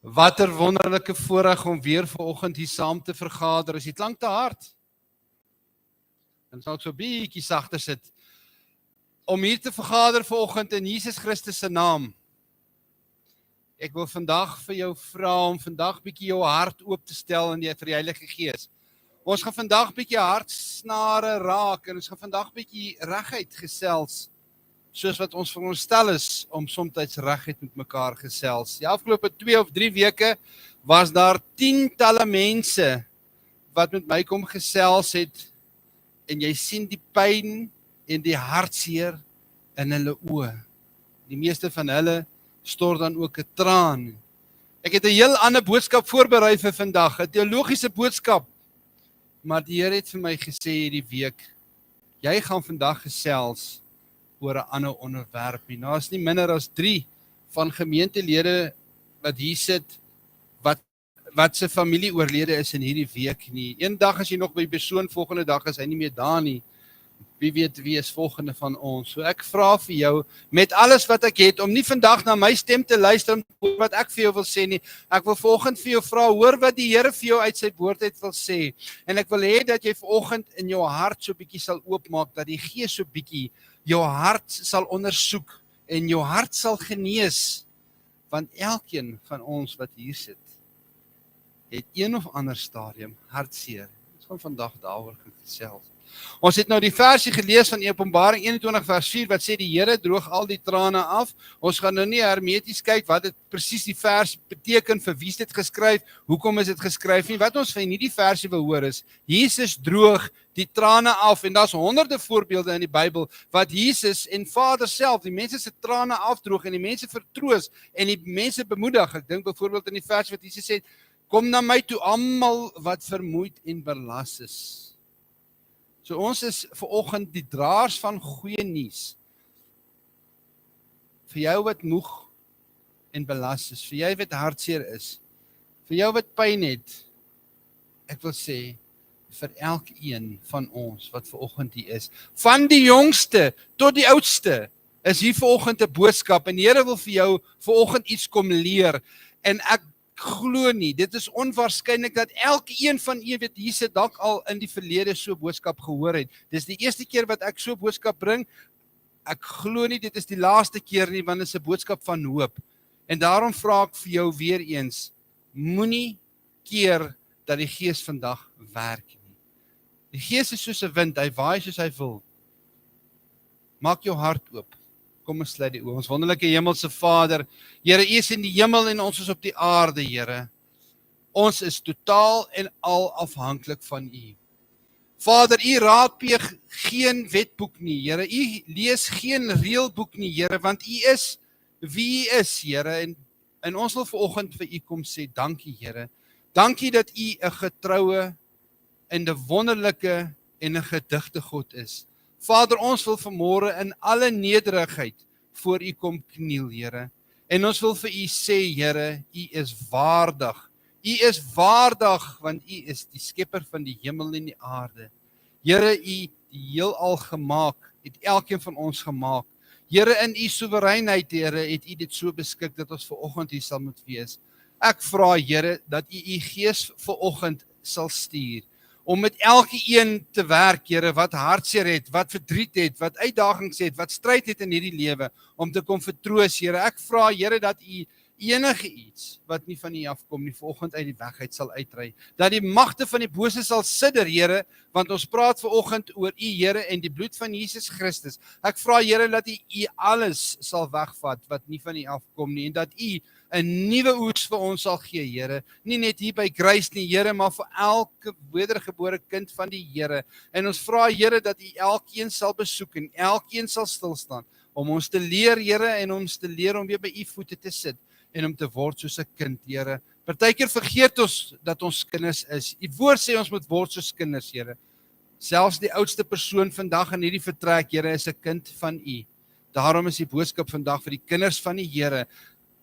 Wat 'n wonderlike voorreg om weer vanoggend hier saam te vergader. Is die klank te hard? En sal ek so 'n bietjie sagter sit. Om hier te vergader vanoggend in Jesus Christus se naam. Ek wil vandag vir jou vra om vandag bietjie jou hart oop te stel vir die Heilige Gees. Ons gaan vandag bietjie hartsnare raak en ons gaan vandag bietjie reguit gesels. Soos wat ons veronderstel is om soms reguit met mekaar gesels. Die afgelope 2 of 3 weke was daar tientalle mense wat met my kom gesels het en jy sien die pyn en die hartseer in hulle oë. Die meeste van hulle stort dan ook 'n traan. Ek het 'n heel ander boodskap voorberei vir vandag, 'n teologiese boodskap. Maar die Here het vir my gesê hierdie week, jy gaan vandag gesels oor 'n ander onderwerp. Nou is nie minder as 3 van gemeentelede wat hier sit, wat se familie oorlede is in hierdie week nie. Een dag is jy nog by die persoon, volgende dag is hy nie meer daar nie. Wie weet wie is volgende van ons. So ek vra vir jou, met alles wat ek het, om nie vandag na my stem te luister om wat ek vir jou wil sê nie. Ek wil vanoggend vir jou vra, hoor wat die Here vir jou uit sy woord uit wil sê. En ek wil hê dat jy vanoggend in jou hart so bietjie sal oopmaak, dat die Gees so bietjie jou hart sal ondersoek en jou hart sal genees. Want elkeen van ons wat hier sit, het een of ander stadium hartseer. Ons gaan vandag daaroor gesels. Ons het nou die versie gelees van Openbaring 21 vers 4 wat sê die Here droog al die trane af. Ons gaan nou nie hermeties kyk wat dit presies die vers beteken, vir wie is dit geskryf, hoekom is dit geskryf nie. Wat ons van hierdie versie wil hoor is, Jesus droog die trane af en daar's honderde voorbeelde in die Bybel wat Jesus en Vader self die mense se trane afdroog en die mense vertroos en die mense bemoedig. Ek dink byvoorbeeld in die vers wat Jesus sê, kom na my toe almal wat vermoeid en belas is. So ons is vanoggend die draers van goeie nuus. Vir jou wat moeg en belas is, vir jou wat hartseer is, vir jou wat pyn het, ek wil sê, vir elkeen van ons wat vanoggend hier is, van die jongste tot die oudste, is hier vanoggend 'n boodskap en die Here wil vir jou vanoggend iets kom leer. En ek glo nie, dit is onwaarskynlik dat elkeen van u weet hier sit dalk al in die verlede so boodskap gehoor het. Dis die eerste keer wat ek so boodskap bring. Ek glo nie dit is die laaste keer nie, want dit is 'n boodskap van hoop. En daarom vra ek vir jou weer eens, moenie keer dat die Gees vandag werk nie. Die Gees is soos 'n wind, hy waai soos hy wil. Maak jou hart oop. Kom ons sluit die oë. Ons wonderlike hemelse Vader, Here, U is in die hemel en ons is op die aarde, Here. Ons is totaal en al afhanklik van U. Vader, U raadpleeg geen wetboek nie, Here. U lees geen reëlboek nie, Here, want U is wie U is, Here. En ons wil vanoggend vir U kom sê, dankie, Here. Dankie dat U 'n getroue en 'n wonderlike en 'n gedigte God is. Vader, ons wil vanmôre in alle nederigheid voor U kom kniel, Here. En ons wil vir U sê, Here, U is waardig. U is waardig, want U is die skepper van die hemel en die aarde. Here, U het die heelal gemaak, het elkeen van ons gemaak. Here, in U soewereinheid, Here, het U dit so beskik dat ons vanoggend hier sal moet wees. Ek vra, Here, dat U U Gees vanoggend sal stuur, om met elke een te werk, Here, wat hartseer het, wat verdriet het, wat uitdagings het, wat stryd het in hierdie lewe, om te kom vertroos, Here. Ek vra, Here, dat U enige iets wat nie van U afkom nie, vanoggend uit die weg uit sal uitry. Dat die magte van die bose sal sidder, Here, want ons praat vanoggend oor U, Here, en die bloed van Jesus Christus. Ek vra, Here, dat U alles sal wegvat wat nie van U afkom nie, en dat U 'n nuwe oes vir ons sal gee, Here. Nie net hier by Grace nie, Here, maar vir elke wedergebore kind van die Here. En ons vra, Here, dat U elkeen sal besoek en elkeen sal stil staan om ons te leer, Here, en ons te leer om weer by U voete te sit en om te word soos 'n kind, Here. Partykeer vergeet ons dat ons kinders is. U woord sê ons moet word soos kinders, Here. Selfs die oudste persoon vandag in hierdie vertrek, Here, is 'n kind van U. Daarom is die boodskap vandag vir die kinders van die Here.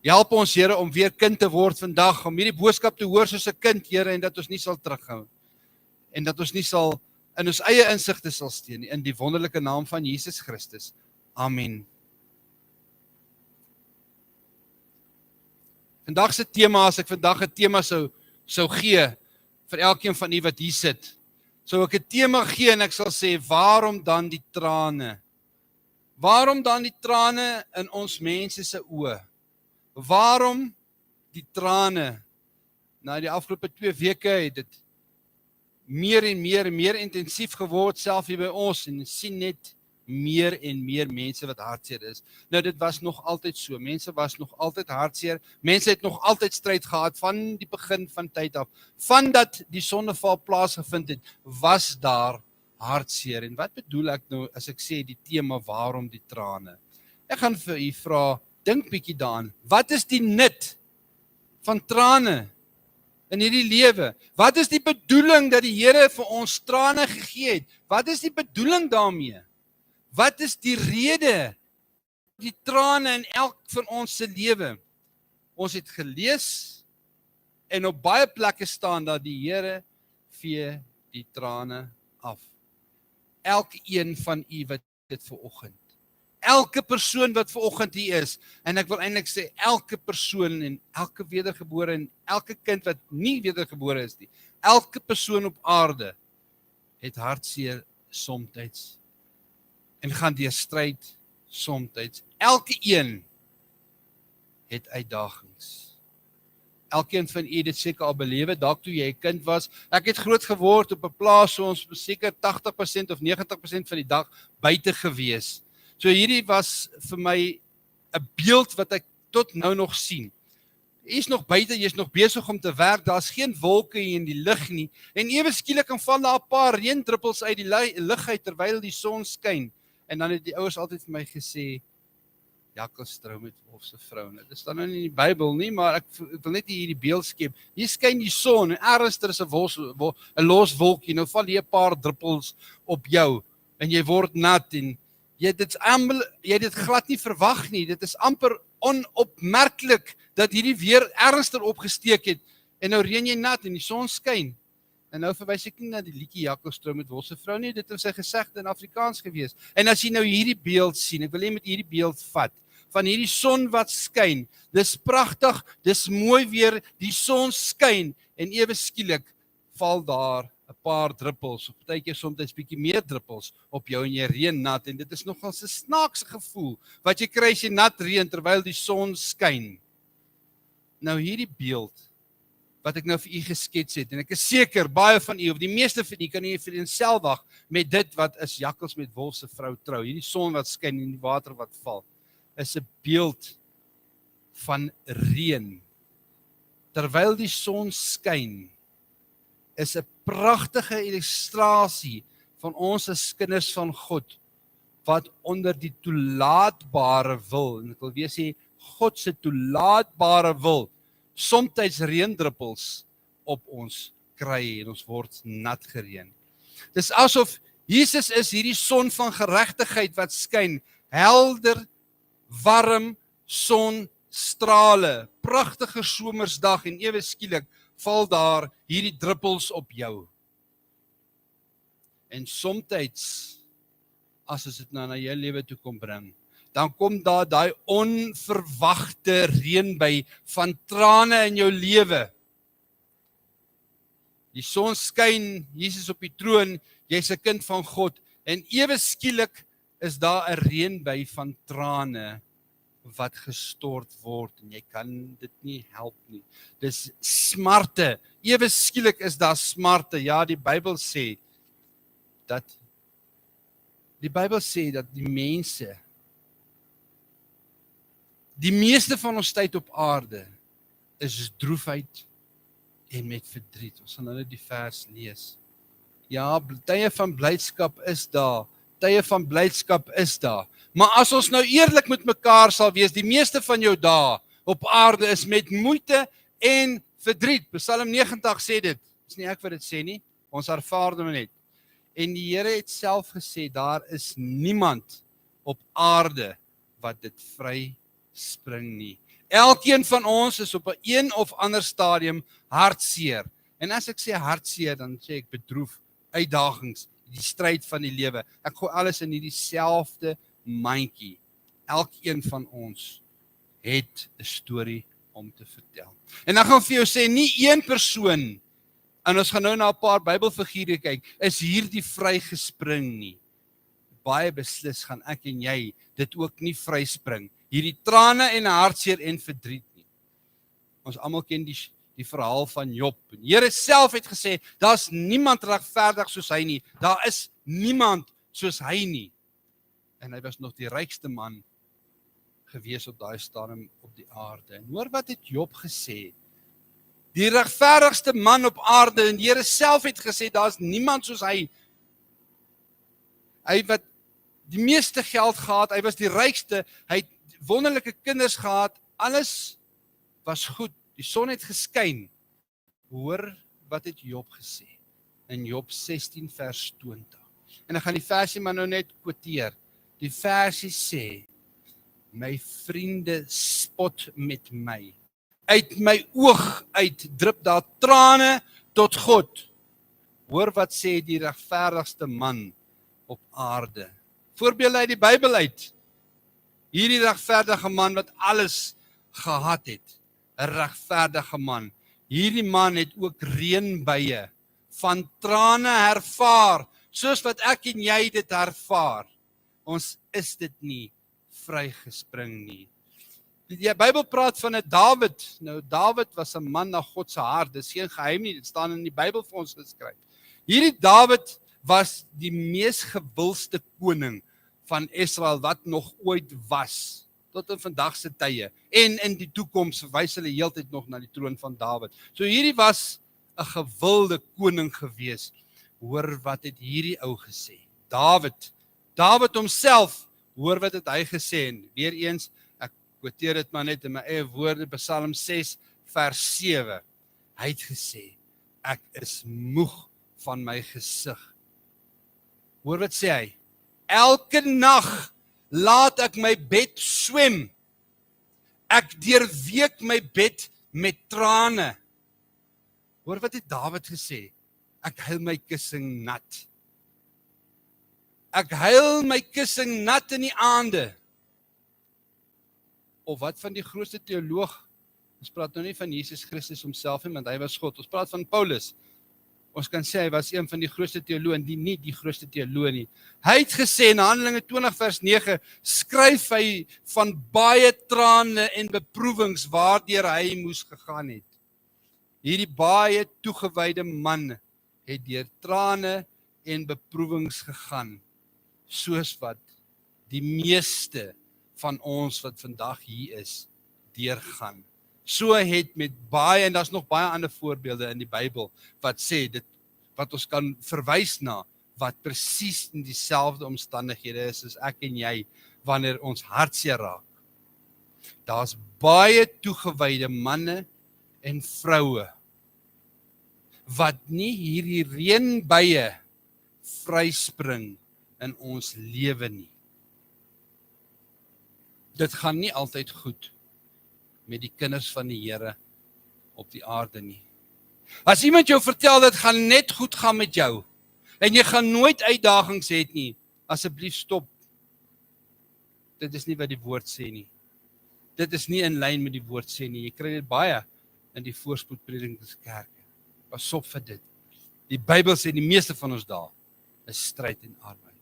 Help ons, Here, om weer kind te word vandag, om hierdie boodskap te hoor soos 'n kind, Here, en dat ons nie sal terughou. En dat ons nie sal in ons eie insigte sal steun nie, in die wonderlike naam van Jesus Christus. Amen. Vandag se tema, as ek vandag 'n tema sou gee vir elkeen van u wat hier sit, sou ek 'n tema gee en ek sal sê, waarom dan die trane? Waarom dan die trane in ons mense se oë? Waarom die trane? Nou die afgelope 2 weke het dit meer en meer intensief geword, self hier by ons, en sien net meer en meer mense wat hartseer is. Nou dit was nog altyd so, mense was nog altyd hartseer, mense het nog altyd stryd gehad van die begin van tyd af, vandat die sondeval plaasgevind het, was daar hartseer. En wat bedoel ek nou as ek sê die tema waarom die trane? Ek gaan vir u vra, dink bietjie daaraan, wat is die nut van trane in hierdie lewe? Wat is die bedoeling dat die Here vir ons trane gegee het? Wat is die bedoeling daarmee? Wat is die rede die trane in elk van ons se lewe? Ons het gelees en op baie plekke staan dat die Here vee die trane af. Elkeen van u wat dit vanoggend. Elke persoon wat vanoggend hier is, en ek wil eintlik sê elke persoon en elke wedergebore en elke kind wat nie wedergebore is nie, elke persoon op aarde het hartseer somtyds en gaan deur stryd somtyds. Elke een het uitdagings. Elkeen van u het dit seker al belewe, dalk toe jy 'n kind was. Ek het groot geword op 'n plaas so ons seker 80% of 90% van die dag buite gewees. So hierdie was vir my 'n beeld wat ek tot nou nog sien. Jy is nog buite, jy is nog besig om te werk, daar's geen wolke hier in die lug nie, en ewe skielik kan val daar 'n paar reendruppels uit die lug uit terwyl die son skyn. En dan het die ouers altyd vir my gesê, jakkals trou met wolf se vrou. Dit staan nou nie in die Bybel nie, maar ek wil net hierdie beeld skep. Hier skyn die son en ergens is 'n los wolkie, nou val hier 'n paar druppels op jou en jy word nat en jy het dit glad nie verwag nie. Dit is amper onopmerklik dat hierdie weer ernstig opgesteek het en nou reën jy nat en die son skyn. En nou verwys ek nie na die liedjie jakkals trou met wolf se vrou nie, dit was sy gesegde in Afrikaans gewees. En as jy nou hierdie beeld sien, ek wil hê met hierdie beeld vat, van hierdie son wat skyn, dis pragtig, dis mooi weer, die son skyn, en ewe skielik val daar 'n paar druppels, of partykeer soms bietjie meer druppels op jou en jy reën nat, en dit is nogal 'n snaakse gevoel, wat jy kry as jy nat reën terwyl die son skyn. Nou hierdie beeld, wat ek nou vir u geskets het, en ek is seker, baie van u, of die meeste van u, kan u vereenselwig met dit wat is jakkals met wolf se vrou trou, hierdie son wat skyn en die water wat val, is 'n beeld van reën. Terwyl die son skyn, is 'n pragtige illustrasie van ons as kinders van God, wat onder die toelaatbare wil, en ek wil weer sê, God se toelaatbare wil, somtyds reendruppels op ons kry en ons word nat gereën. Dis asof Jesus is hierdie son van geregtigheid wat skyn, helder, warm sonstrale, pragtige somersdag en ewe skielik val daar hierdie druppels op jou. En somtyds, as ons dit nou na jou lewe toe kom bring, dan kom daar daai onverwagte reënby van trane in jou lewe. Die son skyn, Jesus op die troon, jy's 'n kind van God, en ewe skielik is daar 'n reënby van trane wat gestort word, en jy kan dit nie help nie. Dis smarte, ewe skielik is daar smarte. Ja, die Bybel sê dat die mense, die meeste van ons tyd op aarde, is droefheid en met verdriet. Ons gaan nou die vers lees. Ja, tye van blydskap is daar, tye van blydskap is daar. Maar as ons nou eerlik met mekaar sal wees, die meeste van jou dae op aarde is met moeite en verdriet. Psalm 90 sê dit. Dis nie ek wat dit sê nie, ons ervaar dit net. En die Here het self gesê, daar is niemand op aarde wat dit vry spring nie. Elkeen van ons is op 'n een of ander stadium hartseer. En as ek sê hartseer, dan sê ek bedroef, uitdagings, die stryd van die lewe. Ek gooi alles in hierdie selfde mandjie. Elkeen van ons het 'n storie om te vertel. En dan gaan vir jou sê, nie een persoon, en ons gaan nou na 'n paar Bybelfigure kyk, is hierdie vrygespring nie. Baie beslis gaan ek en jy dit ook nie vryspring. Hierdie trane en hartseer en verdriet nie. Ons almal ken die verhaal van Job. Die Here self het gesê, daar's niemand regverdig soos hy nie. Daar is niemand soos hy nie. En hy was nog die rykste man gewees op daai stadium op die aarde. En hoor wat het Job gesê? Die regverdigste man op aarde, en die Here self het gesê, daar's niemand soos hy. Hy wat die meeste geld gehad, hy was die rykste, hy het wonderlike kinders gehad, alles was goed, die son het geskyn. Hoor wat het Job gesê, in Job 16 vers 20. En ek gaan die versie maar nou net quoteer. Die versie sê, my vriende spot met my. Uit my oog uit drup daar trane tot God. Hoor wat sê die regverdigste man op aarde. Voorbeelde uit die Bybel uit. Hierdie regverdige man wat alles gehad het. 'n regverdige man. Hierdie man het ook reënbuie van trane ervaar, soos wat ek en jy dit ervaar. Ons is dit nie vrygespring nie. Die Bybel praat van 'n Dawid. Nou Dawid was 'n man na God se hart. Dis geen geheim nie, dit staan in die Bybel vir ons geskryf. Hierdie Dawid was die mees gewildste koning van Israel wat nog ooit was, tot in vandag se tye. En in die toekoms verwys hulle heeltyd nog na die troon van Dawid. So hierdie was 'n gewilde koning gewees. Hoor wat het hierdie ou gesê? Dawid homself, hoor wat het hy gesê? En weer eens, ek quoteer dit maar net in my eie woorde, Psalm 6 vers 7. Hy het gesê, ek is moeg van my gesig. Hoor wat sê hy? Elke nag laat ek my bed swem. Ek deurweek my bed met trane. Hoor wat het Dawid gesê? Ek huil my kussing nat. Ek huil my kussing nat in die aande. Of wat van die grootste teoloog? Ons praat nou nie van Jesus Christus homself nie, want hy was God. Ons praat van Paulus. Ons kan sê hy was een van die grootste teoloë, en nie die grootste teoloë nie. Hy het gesê in Handelinge 20 vers 9, skryf hy van baie trane en beproewings waardeur hy moes gegaan het. Hierdie baie toegewyde man het deur trane en beproewings gegaan, soos wat die meeste van ons wat vandag hier is, deurgaan. So het met baie, en daar's nog baie ander voorbeelde in die Bybel, wat sê, dit, wat ons kan verwys na, wat presies in dieselfde omstandighede is, as ek en jy, wanneer ons hartseer raak. Daar's baie toegewyde manne en vroue, wat nie hierdie reënbuie vryspring in ons lewe nie. Dit gaan nie altyd goed met die kinders van die Here op die aarde nie. As iemand jou vertel dit gaan net goed gaan met jou, en jy gaan nooit uitdagings hê nie, asseblief stop. Dit is nie wat die woord sê nie. Dit is nie in lyn met die woord sê nie. Jy kry dit baie in die voorspoedpredikingskerke. Pas op vir dit. Die Bybel sê die meeste van ons dae is stryd en arbeid.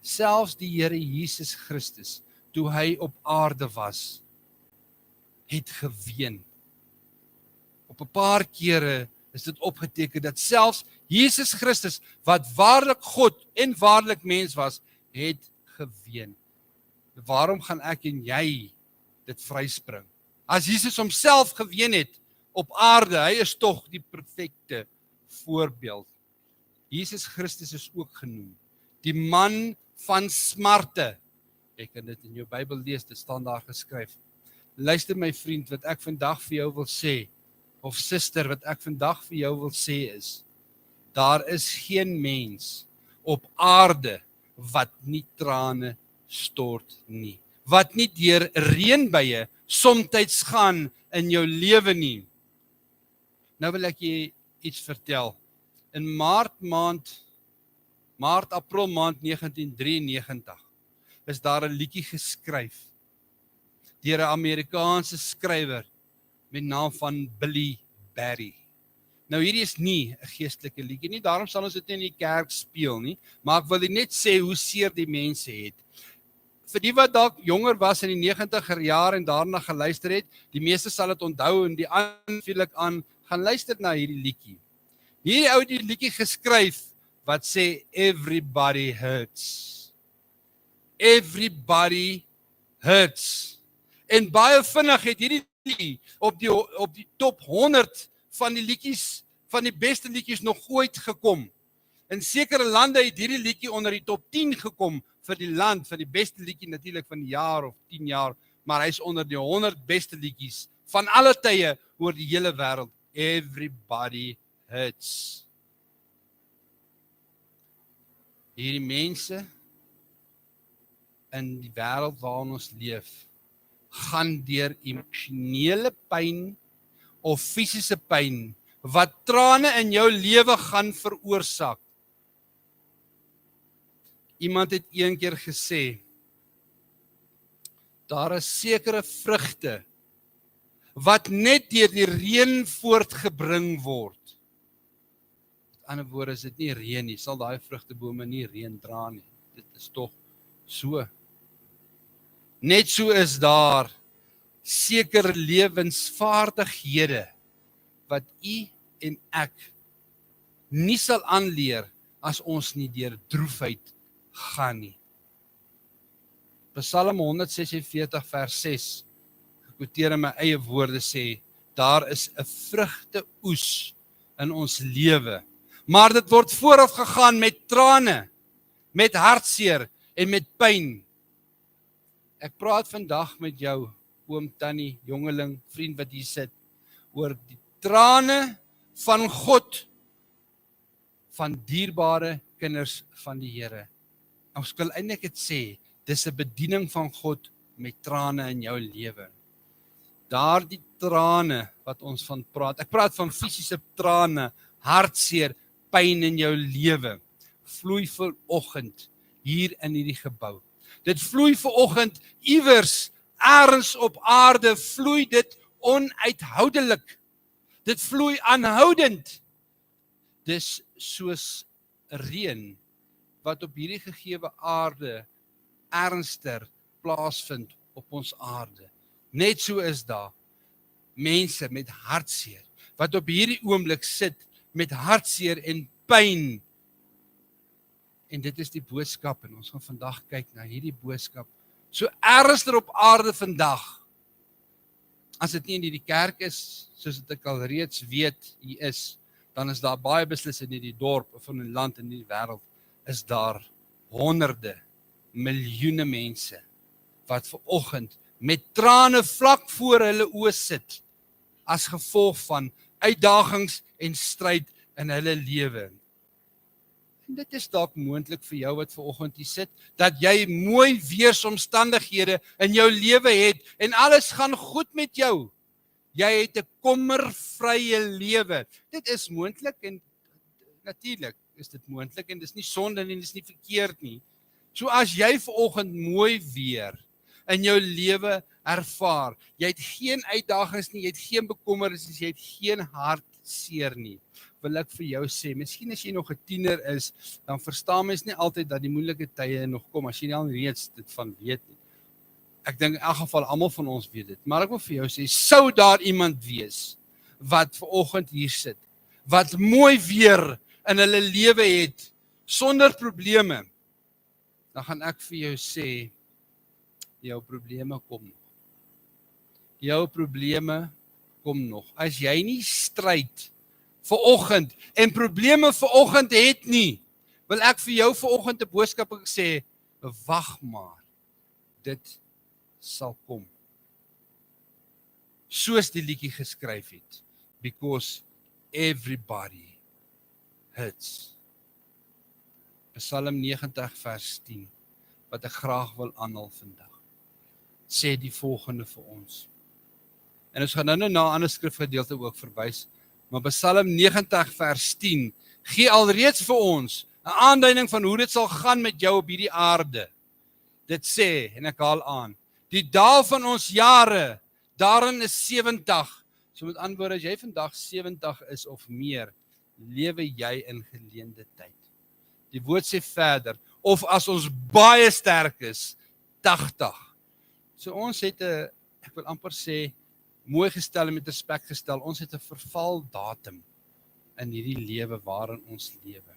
Selfs die Here Jesus Christus, toe hy op aarde was, het geween. Op 'n paar kere is dit opgeteken dat selfs Jesus Christus, wat waarlik God en waarlik mens was, het geween. Waarom gaan ek en jy dit vryspring? As Jesus homself geween het op aarde, hy is tog die perfekte voorbeeld. Jesus Christus is ook genoem die man van smarte. Jy kan dit in jou Bybel lees, dit staan daar geskryf. Luister my vriend, wat ek vandag vir jou wil sê, of suster, wat ek vandag vir jou wil sê is, daar is geen mens op aarde wat nie trane stort nie, wat nie deur reënbuie somtyds gaan in jou lewe nie. Nou wil ek jy iets vertel. In April maand 1993 is daar 'n liedjie geskryf deur 'n Amerikaanse skrywer met naam van Billy Barry. Nou hierdie is nie 'n geestelike liedjie nie, daarom sal ons dit nie in die kerk speel nie, maar ek wil net sê hoe seer die mense het. Vir die wat dalk jonger was in die 90er jaar en daarna geluister het, die meeste sal dit onthou en die aanveel ek aan, gaan luister na hierdie liedjie. Hierdie ou het die liedjie geskryf wat sê everybody hurts. Everybody hurts. En baie vinnig het hierdie liedjie op die top 100 van die liedjies, van die beste liedjies nog ooit gekom. In sekere lande het hierdie liedjie onder die top 10 gekom vir die land, vir die beste liedjie natuurlik van die jaar of 10 jaar, maar hy is onder die 100 beste liedjies van alle tye oor die hele wêreld. Everybody hurts. Hierdie mense in die wêreld waarin ons leef, gaan deur emosionele pyn of fisiese pyn, wat trane in jou lewe gaan veroorsaak. Iemand het een keer gesê, daar is sekere vrugte, wat net deur die reën voortgebring word. Met ander woorde, is dit nie reën nie, sal daai vrugtebome nie reën dra nie. Dit is tog so. Net so is daar sekere lewensvaardighede wat u en ek nie sal aanleer as ons nie deur droefheid gaan nie. Psalm 146 vers 6, ek quoteer in my eie woorde sê, daar is 'n vrugteoes in ons lewe, maar dit word vooraf gegaan met trane, met hartseer en met pyn. Ek praat vandag met jou, oom, tannie, jongeling, vriend wat hier sit, oor die trane van God, van dierbare kinders van die Here. Ons wil eintlik dit sê, dis 'n bediening van God met trane in jou lewe. Daardie trane wat ons van praat, ek praat van fisiese trane, hartseer, pyn in jou lewe, vloei vanoggend hier in hierdie gebou. Dit vloei vanoggend iewers, elders op aarde, vloei dit onuithoudelik. Dit vloei aanhoudend. Dis soos reën wat op hierdie gegewe aarde ernstiger plaasvind op ons aarde. Net so is daar mense met hartseer wat op hierdie oomblik sit met hartseer en pyn. En dit is die boodskap en ons gaan vandag kyk na hierdie boodskap. So ernstiger op aarde vandag. As dit nie in die kerk is, soos dit ek al reeds weet hier is, dan is daar baie beslis in die dorp of in 'n land in die wêreld, is daar honderde, miljoene mense wat vanoggend met trane vlak voor hulle oë sit as gevolg van uitdagings en stryd in hulle lewe. En dit is dalk moontlik vir jou wat vanoggend hier sit, dat jy mooi weeromstandighede in jou lewe het en alles gaan goed met jou. Jy het 'n kommervrye lewe. Dit is moontlik en natuurlik is dit moontlik en dis nie sonde en dis nie verkeerd nie. So as jy vanoggend mooi weer in jou lewe ervaar, jy het geen uitdagings nie, jy het geen bekommernis, jy het geen hartseer nie, wil ek vir jou sê, miskien as jy nog 'n tiener is, dan verstaan mens nie altyd dat die moeilike tye nog kom, as jy nie al reeds dit van weet nie. Ek dink in elk geval almal van ons weet dit, maar ek wil vir jou sê, sou daar iemand wees wat vanoggend hier sit, wat mooi weer in hulle lewe het, sonder probleme, dan gaan ek vir jou sê, jou probleme kom nog. Jou probleme kom nog. As jy nie stryd vanoggend en probleme vanoggend het nie, wil ek vir jou vanoggend 'n boodskap sê, wag maar, dit sal kom. Soos die liedjie geskryf het, because everybody hurts. Psalm 90 vers 10, wat ek graag wil aanhaal vandag, sê die volgende vir ons. En ons gaan nou na 'n ander skrifgedeelte ook verwys, maar Psalm 90 vers 10 gee alreeds vir ons 'n aanduiding van hoe dit sal gaan met jou op hierdie aarde. Dit sê, en ek haal aan, die daal van ons jare, daarin is 70, So met ander woorde, as jy vandag 70 is of meer, lewe jy in geleende tyd. Die woord sê verder, of as ons baie sterk is, 80. So ons het ek wil amper sê, mooi gestel en met respek gestel, ons het 'n vervaldatum in hierdie lewe waarin ons lewe.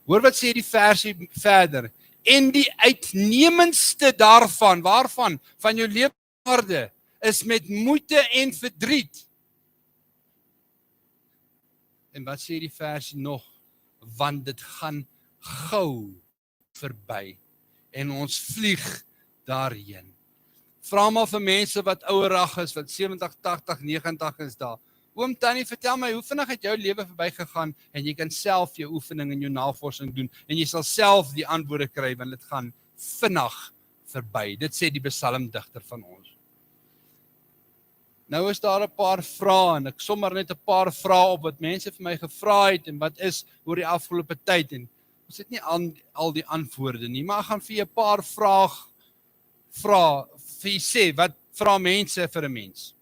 Hoor wat sê die versie verder, en die uitnemendste daarvan, waarvan? Van jou lewensaarde, is met moeite en verdriet. En wat sê die versie nog? Want dit gaan gou verby en ons vlieg daarheen. Vra maar vir mense wat ouerig is, wat 70, 80, 90 is daar. Oom Tannie, vertel my, hoe vinnig het jou lewe verbygegaan en jy kan self jou oefening en jou navorsing doen en jy sal self die antwoorde kry want dit gaan vinnig verby. Dit sê die psalmdigter van ons. Nou is daar 'n paar vrae en ek sommer net 'n paar vrae op wat mense vir my gevra het en wat is oor die afgelope tyd en ons het nie al die antwoorde nie, maar ek gaan vir 'n paar vrae vra vir jy sê, wat vra mense vir 'n mens?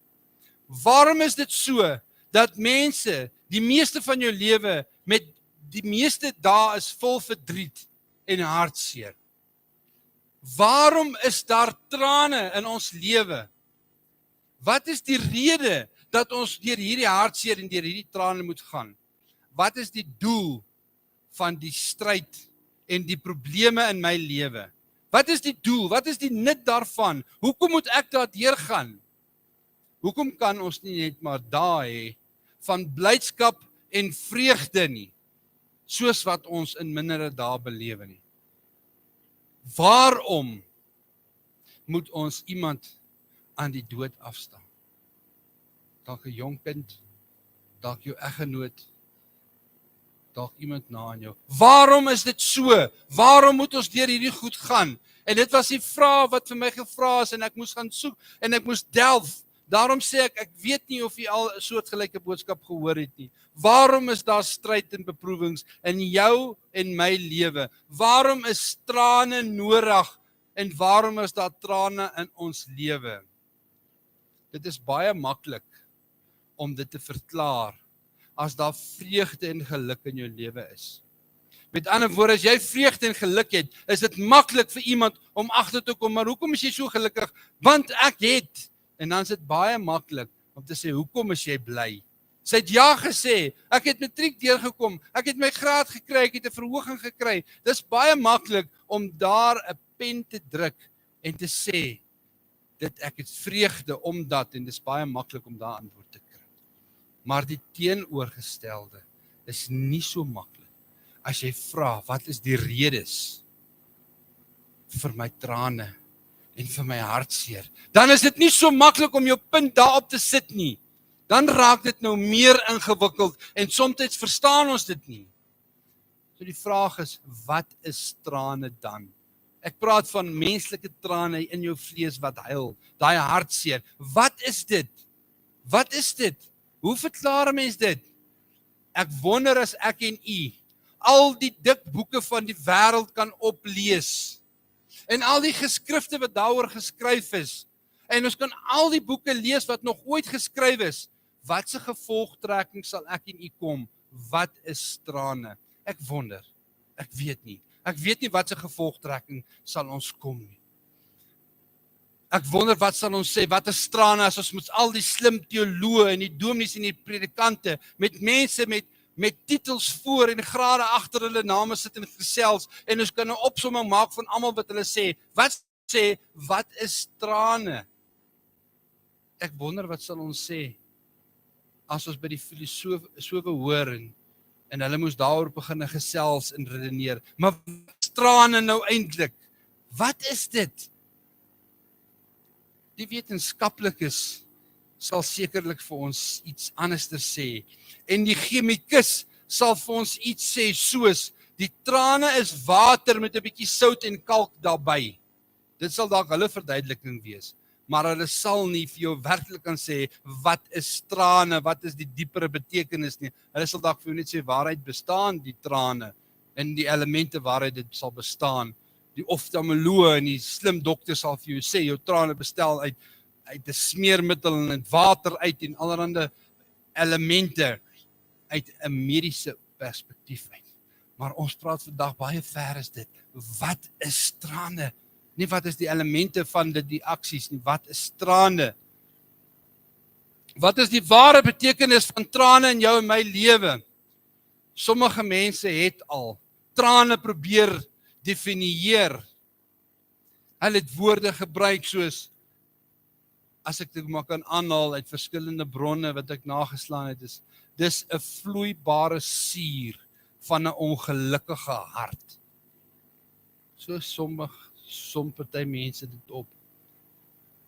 Waarom is dit so dat mense die meeste van jou lewe met die meeste dae is vol verdriet en hartseer? Waarom is daar trane in ons lewe? Wat is die rede dat ons deur hierdie hartseer en deur hierdie trane moet gaan? Wat is die doel van die stryd en die probleme in my lewe? Wat is die doel? Wat is die nut daarvan? Hoekom moet ek daardeur gaan? Hoekom kan ons nie net maar dae hê van blydskap en vreugde nie, soos wat ons in mindere dae belewe nie? Waarom moet ons iemand aan die dood afstaan? Dalk 'n jong kind, dalk jou eggenoot, dalk iemand na aan jou. Waarom is dit so? Waarom moet ons deur hierdie goed gaan? En dit was die vraag wat vir my gevra is en ek moes gaan soek en ek moes delf. Daarom sê ek weet nie of jy al 'n soortgelyke boodskap gehoor het nie. Waarom is daar stryd en beproewings in jou en my lewe? Waarom is trane nodig en waarom is daar trane in ons lewe? Dit is baie maklik om dit te verklaar as daar vreugde en geluk in jou lewe is. Met ander woorde, as jy vreugde en geluk het, is dit maklik vir iemand om agter te kom, maar hoekom is jy so gelukkig? Want ek het. En dan is dit baie maklik om te sê, hoekom is jy bly? Sy het ja gesê, ek het matriek deurgekom, ek het my graad gekry, ek het 'n verhoging gekry. Dis baie maklik om daar 'n pen te druk en te sê, ek het vreugde omdat, en dis baie maklik om daar antwoord te kry. Maar die teenoorgestelde is nie so maklik. As jy vra, wat is die redes vir my trane en vir my hartseer? Dan is dit nie so maklik om jou punt daarop te sit nie. Dan raak dit nou meer ingewikkeld en soms verstaan ons dit nie. So die vraag is, wat is trane dan? Ek praat van menslike trane in jou vlees wat huil, daai hartseer. Wat is dit? Wat is dit? Hoe verklaar 'n mens dit? Ek wonder as ek en u al die dik boeke van die wêreld kan oplees en al die geskrifte wat daaroor geskryf is en ons kan al die boeke lees wat nog ooit geskryf is, wat se gevolgtrekking sal ek en u kom? Wat is trane? Ek wonder, ek weet nie. Ek weet nie wat se gevolgtrekking sal ons kom nie. Ek wonder wat sal ons sê, wat is trane as ons met al die slim teoloë en die dominees en die predikante, met mense met titels voor en grade agter hulle name sit en gesels, en ons kan 'n opsomming maak van almal wat hulle sê. Wat is trane? Ek wonder wat sal ons sê, as ons by die filosofe hoor en hulle moes daaroor begin gesels en redeneer. Maar wat is trane nou eintlik? Wat is dit? Die wetenskaplikes sal sekerlik vir ons iets anderster sê. En die chemikus sal vir ons iets sê soos, die trane is water met 'n bietjie sout en kalk daarbey. Dit sal dalk hulle verduideliking wees. Maar hulle sal nie vir jou werklik kan sê, wat is trane, wat is die diepere betekenis nie. Hulle sal dalk vir jou net sê, waaruit bestaan die trane, en die elemente waaruit dit sal bestaan. Die oftalmoloog en die slim dokter sal vir jou sê, jou trane bestel uit uit 'n smeermiddel en uit water uit en allerlei elemente uit 'n mediese perspektief uit. Maar ons praat vandag baie ver is dit. Wat is trane? Nie wat is die elemente van dit, die aksies nie, wat is trane? Wat is die ware betekenis van trane in jou en my lewe? Sommige mense het al trane probeer definieer. Hulle het woorde gebruik soos, as ek dit maar kan aanhaal uit verskillende bronne wat ek nageslaan het, dis 'n vloeibare suur van 'n ongelukkige hart. So som party mense dit op.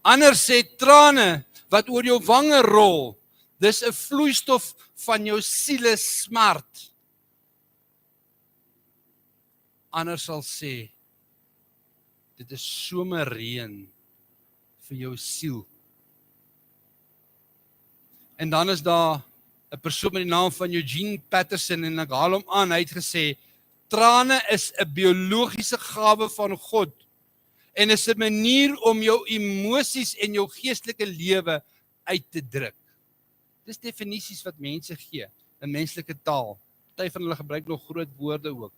Ander sê trane wat oor jou wange rol, dis 'n vloeistof van jou siele smart. Ander sal sê, dit is somerreën vir jou siel. En dan is daar 'n persoon met die naam van Eugene Peterson en ek haal hom aan, hy het gesê, trane is 'n biologiese gawe van God en is 'n manier om jou emosies en jou geestelike lewe uit te druk. Dis definisies wat mense gee in menslike taal. Party van hulle gebruik nog groot woorde ook.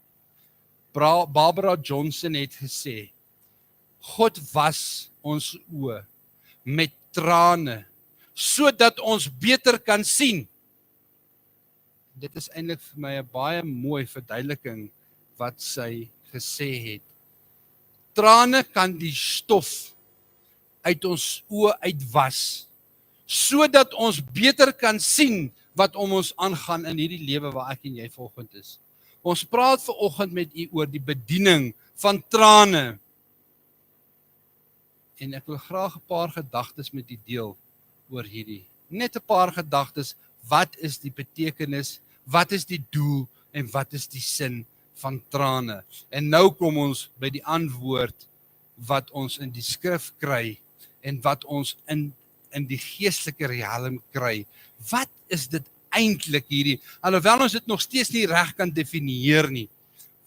Barbara Johnson het gesê, God was ons oë met trane, sodat ons beter kan sien. Dit is eintlik vir my 'n baie mooi verduideliking wat sy gesê het. Trane kan die stof uit ons oë uitwas, sodat ons beter kan sien wat om ons aangaan in hierdie lewe waar ek en jy vanoggend is. Ons praat vanoggend met u oor die bediening van trane. En ek wil graag 'n paar gedagtes met u deel oor hierdie. Net 'n paar gedagtes, wat is die betekenis, wat is die doel en wat is die sin van trane? En nou kom ons by die antwoord wat ons in die skrif kry en wat ons in die geestelike riem kry. Wat is dit eintlik hierdie? Alhoewel ons dit nog steeds nie reg kan definieer nie.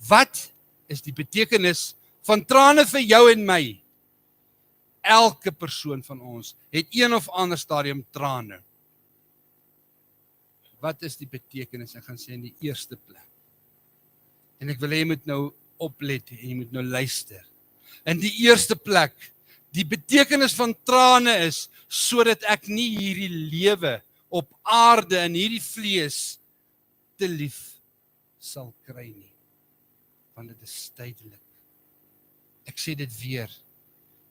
Wat is die betekenis van trane vir jou en my? Elke persoon van ons het een of ander stadium trane. Wat is die betekenis? Ek gaan sê in die eerste plek. En ek wil hê jy moet nou oplet en jy moet nou luister. In die eerste plek, die betekenis van trane is sodat ek nie hierdie lewe op aarde in hierdie vlees te lief sal kry nie. Want dit is tydelik. Ek sê dit weer.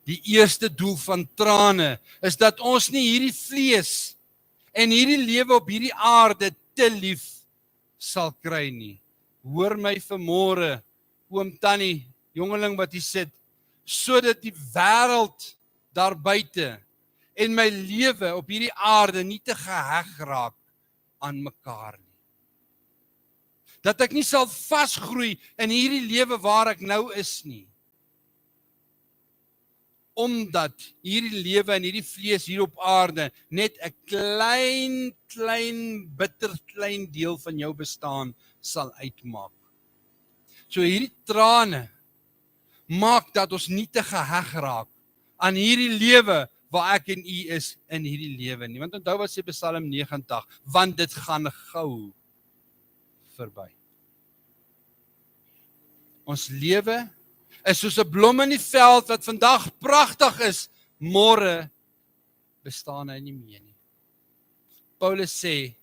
Die eerste doel van trane is dat ons nie hierdie vlees en hierdie lewe op hierdie aarde te lief sal kry nie. Hoor my vanmôre, oom Tannie, jongeling wat hier sit, sodat die wêreld daar buite en my lewe op hierdie aarde nie te geheg raak aan mekaar nie. Dat ek nie sal vasgroei in hierdie lewe waar ek nou is nie. Omdat hierdie lewe en hierdie vlees hier op aarde net 'n bitter klein deel van jou bestaan sal uitmaak. So hierdie trane maak dat ons nie te geheg raak aan hierdie lewe waar ek en u is in hierdie lewe nie. Want onthou wat sê Psalm 90, want dit gaan gou verby. Ons lewe is soos 'n blom in die veld wat vandag pragtig is, môre bestaan hy nie meer nie. Paulus sê,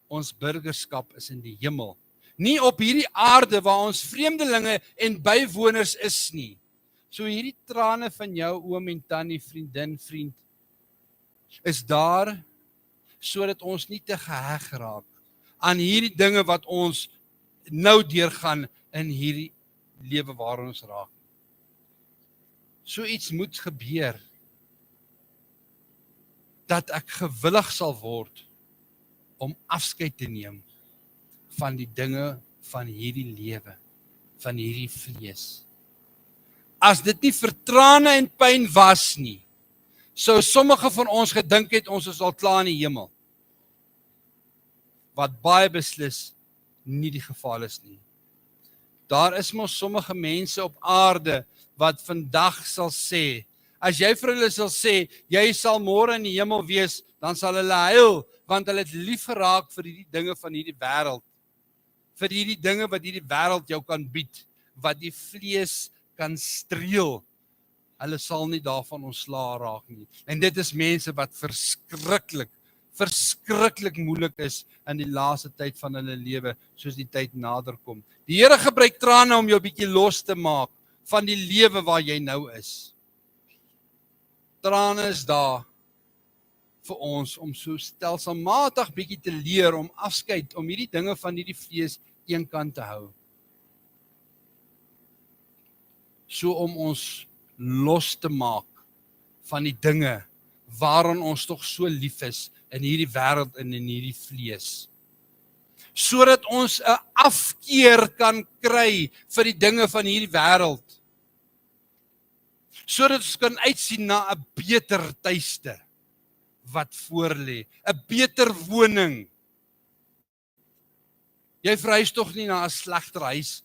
ons burgerskap is in die hemel. Nie op hierdie aarde waar ons vreemdelinge en bywoners is nie. So hierdie trane van jou oom en tannie, vriendin, vriend, is daar sodat ons nie te geheg raak aan hierdie dinge wat ons nou deurgaan in hierdie lewe waar ons raak. So iets moet gebeur dat ek gewillig sal word om afskeid te neem van die dinge van hierdie lewe, van hierdie vlees. As dit nie vir trane en pyn was nie, sou sommige van ons gedink het ons is al klaar in die hemel. Wat baie beslis nie die geval is nie. Daar is mos sommige mense op aarde wat vandag sal sê, As jy vir hulle sal sê, jy sal môre in die hemel wees, dan sal hulle huil, want hulle het lief geraak vir hierdie dinge van hierdie wêreld. Vir hierdie dinge wat hierdie wêreld jou kan bied, wat die vlees kan streel. Hulle sal nie daarvan ontslae raak nie. En dit is mense wat verskriklik moeilik is in die laaste tyd van hulle lewe, soos die tyd nader kom. Die Here gebruik trane om jou bietjie los te maak van die lewe waar jy nou is. Trane is daar vir ons om so stelselmatig bietjie te leer om afskeid, om hierdie dinge van hierdie vlees eenkant te hou. So om ons los te maak van die dinge waaraan ons tog so lief is in hierdie wêreld en in hierdie vlees. Sodat ons 'n afkeer kan kry vir die dinge van hierdie wêreld. Sodat ons kan uitsien na 'n beter tuiste wat voorlê, 'n beter woning. Jy verhuis tog nie na 'n slegter huis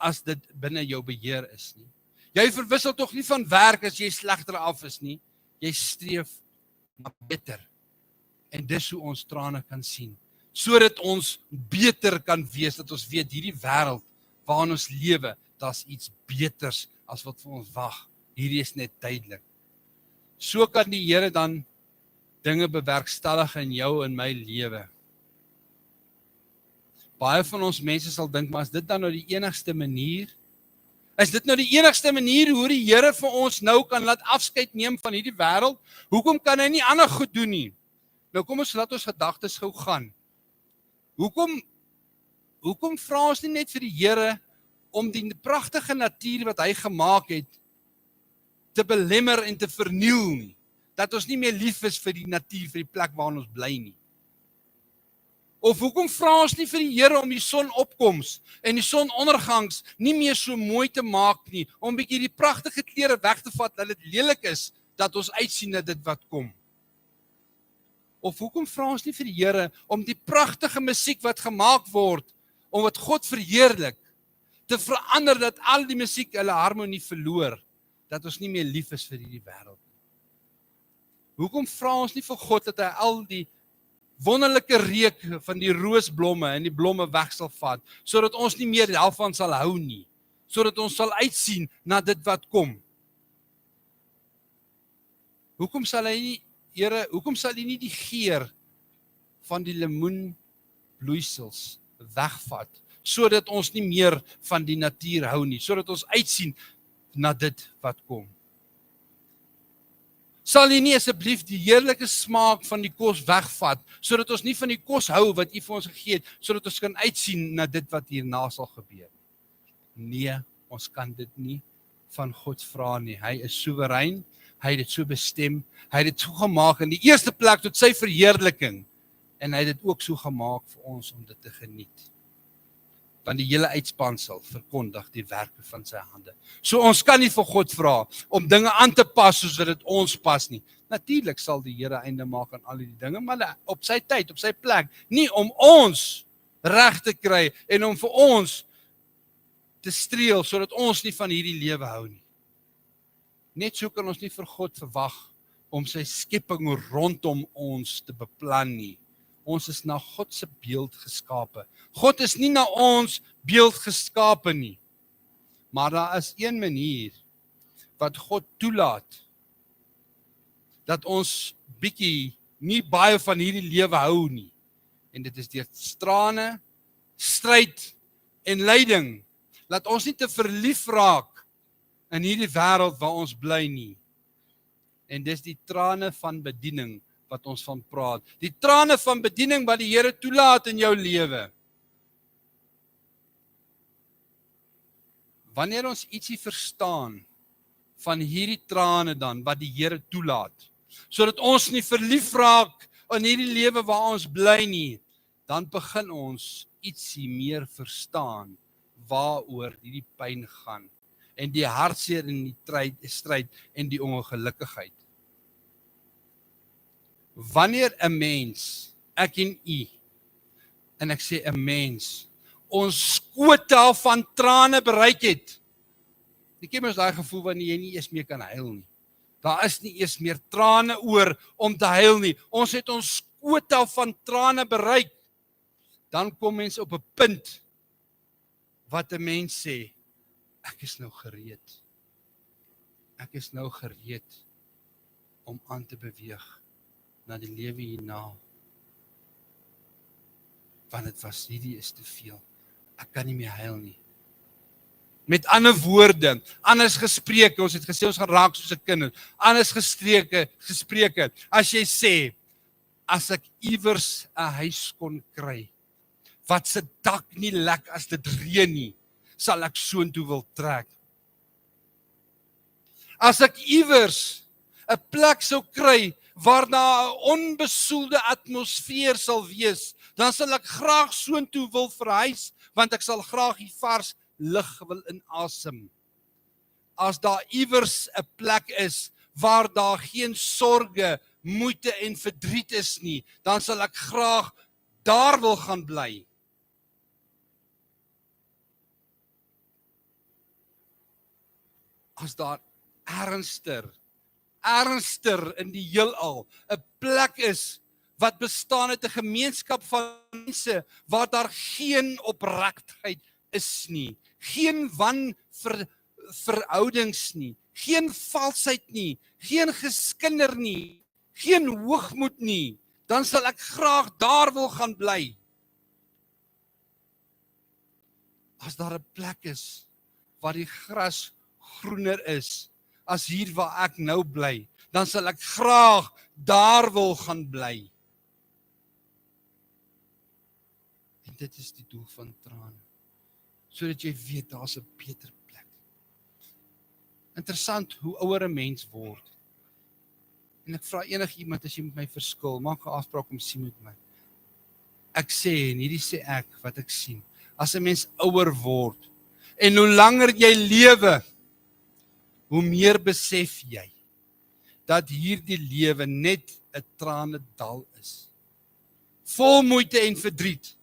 as dit binne jou beheer is nie. Jy verwissel tog nie van werk as jy slegter af is nie. Jy streef na beter. En dis hoe ons trane kan sien. Sodat ons beter kan wees, dat ons weet hierdie wêreld waarin ons lewe, daar's iets beters as wat vir ons wag. Hierdie is net tydelik. So kan die Here dan dinge bewerkstellig in jou en my lewe. Baie van ons mense sal dink, maar is dit dan nou die enigste manier? Is dit nou die enigste manier hoe die Here vir ons nou kan laat afskeid neem van hierdie wêreld? Hoekom kan hy nie ander goed doen nie? Nou kom ons laat ons gedagtes gou gaan. Hoekom vra ons nie net vir die Here om die pragtige natuur wat hy gemaak het te belemmer en te verniel nie? Dat ons nie meer lief is vir die natuur, vir die plek waar ons bly nie. Of hoekom vra ons nie vir die Here om die sonopkoms en die sonondergangs nie meer so mooi te maak nie, om bietjie die pragtige klere weg te vat, dat dit lelik is, dat ons uitsien na dit wat kom. Of hoekom vra ons nie vir die Here om die pragtige musiek wat gemaak word, om wat God verheerlik, te verander dat al die musiek hulle harmonie verloor, dat ons nie meer lief is vir hierdie wêreld. Hoekom vra ons nie vir God dat hy al die wonderlike reuk van die roosblomme en die blomme weg sal vat, sodat ons nie meer daarvan sal hou nie, sodat ons sal uitsien na dit wat kom. Hoekom sal hy nie die geur van die lemoenbloeisels wegvat, sodat ons nie meer van die natuur hou nie, sodat ons uitsien na dit wat kom. Sal jy nie asseblief die heerlike smaak van die kos wegvat, sodat ons nie van die kos hou wat U vir ons gegee het, sodat ons kan uitsien na dit wat hierna sal gebeur? Nee, ons kan dit nie van God vra nie. Hy is soewerein, hy het dit so bestem, hy het dit so gemaak in die eerste plek tot sy verheerliking, en hy het dit ook so gemaak vir ons om dit te geniet. Want die hele uitspansel verkondig die werke van sy hande. So ons kan nie vir God vra om dinge aan te pas soos dit ons pas nie. Natuurlik sal die Here einde maak aan al die dinge, maar op sy tyd, op sy plek, nie om ons reg te kry en om vir ons te streel sodat ons nie van hierdie lewe hou nie. Net so kan ons nie vir God verwag om sy skepping rondom ons te beplan nie. Ons is na God se beeld geskape. God is nie na ons beeld geskape nie. Maar daar is een manier wat God toelaat dat ons bietjie nie baie van hierdie lewe hou nie. En dit is deur trane, stryd en lyding. Laat ons nie te verlief raak in hierdie wêreld waar ons bly nie. En dis die trane van bediening wat ons van praat. Die trane van bediening wat die Here toelaat in jou lewe. Wanneer ons ietsie verstaan van hierdie trane dan wat die Here toelaat, sodat ons nie verlief raak in hierdie lewe waar ons bly nie, dan begin ons ietsie meer verstaan waaroor hierdie pyn gaan en die hartseer en die stryd en die ongelukkigheid. Wanneer 'n mens, ek en u, en ek sê 'n mens, ons skote van trane bereik het, ek ken mos daai gevoel wanneer jy nie eens meer kan huil nie. Daar is nie eers meer trane oor om te huil nie. Ons het ons quota van trane bereik. Dan kom mens op 'n punt wat 'n mens sê, ek is nou gereed. Ek is nou gereed om aan te beweeg na die lewe hierna. Want hierdie is te veel. Ek kan nie meer huil nie. Met ander woorde, anders gespreke, ons het gesê ons gaan raak soos 'n kind. Anders gespreke, as jy sê, as ek iewers 'n huis kon kry, wat se dak nie lek as dit reën nie, sal ek soontoe wil trek. As ek iewers 'n plek sou kry, waar daar 'n onbesoedelde atmosfeer sal wees, dan sal ek graag soontoe wil verhuis, want ek sal graag die vars lug wil inasem. As daar iewers 'n plek is, waar daar geen sorge, moeite en verdriet is nie, dan sal ek graag daar wil gaan bly. As daar ernster in die heelal 'n plek is wat bestaan uit 'n gemeenskap van mense waar daar geen oprechtheid is nie, geen wanverhoudings nie, geen valsheid nie, geen geskinder nie, geen hoogmoed nie, dan sal ek graag daar wil gaan bly. As daar 'n plek is waar die gras groener is as hier waar ek nou bly, dan sal ek graag daar wil gaan bly. En dit is die doel van trane, sodat jy weet daar's 'n beter plek. Interessant hoe ouer 'n mens word. En ek vra enigiemand as jy met my verskil, maak 'n afspraak om sien met my. Ek sê, en hierdie sê ek wat ek sien, as 'n mens ouer word en hoe langer jy lewe, hoe meer besef jy dat hierdie lewe net 'n tranedal is. Vol moeite en verdriet,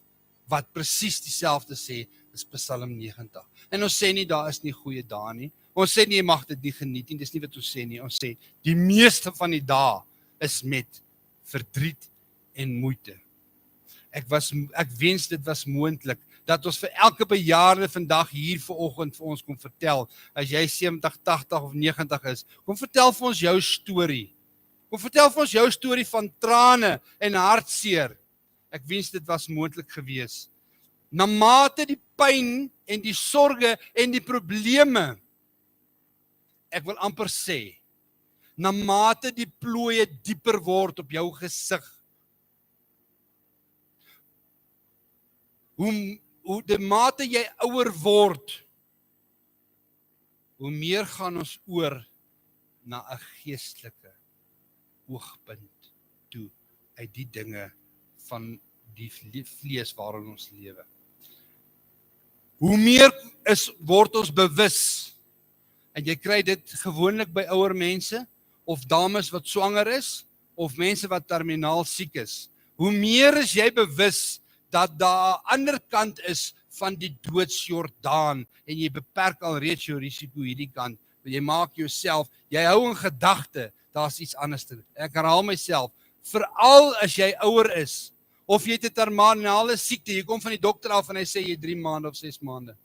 wat presies dieselfde sê is Psalm 90. En ons sê nie daar is nie goeie dae nie. Ons sê nie jy mag dit nie geniet nie, dis nie wat ons sê nie. Ons sê die meeste van die dae is met verdriet en moeite. Ek wens dit was moontlik dat ons vir elke bejaarde vandag hier vanoggend vir ons kom vertel, as jy 70, 80 of 90 is, kom vertel vir ons jou storie. Kom vertel vir ons jou storie van trane en hartseer. Ek wens dit was moontlik gewees. Na mate die pyn en die sorge en die probleme, ek wil amper sê, na mate die plooie dieper word op jou gesig, hoe die mate jy ouer word, hoe meer gaan ons oor na 'n geestelike oogpunt toe uit die dinge van die vlees waarin ons lewe. Hoe meer word ons bewus, en jy kry dit gewoonlik by ouer mense, of dames wat swanger is, of mense wat terminaal siek is. Hoe meer is jy bewus dat daar 'n ander kant is van die doodsjordaan, en jy beperk alreeds jou risiko hierdie kant, jy maak jouself, jy hou in gedagte, daar's iets anders te doen. Ek herhaal myself, veral as jy ouer is, of jy het 'n terminale siekte, jy kom van die dokter af en hy sê jy 3 maande of 6 maande,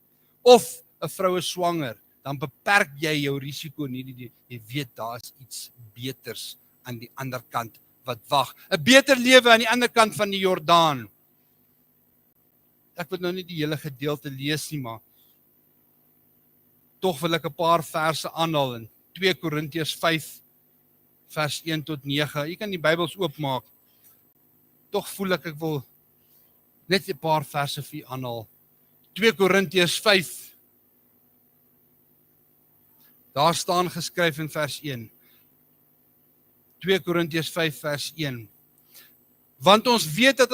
of 'n vrou is swanger, dan beperk jy jou risiko nie, jy weet daar's iets beters aan die ander kant wat wag, 'n beter lewe aan die ander kant van die Jordaan. Ek wil nou nie die hele gedeelte lees nie, maar tog wil ek 'n paar verse aanhaal in 2 Korintiërs 5 vers 1 tot 9. Jy kan die Bybels oopmaak. Tog voel ek wil net 'n paar verse vir u aanhaal. 2 Korintiërs 5. Daar staan geskryf in vers 1. 2 Korintiërs 5 vers 1. Want ons weet dat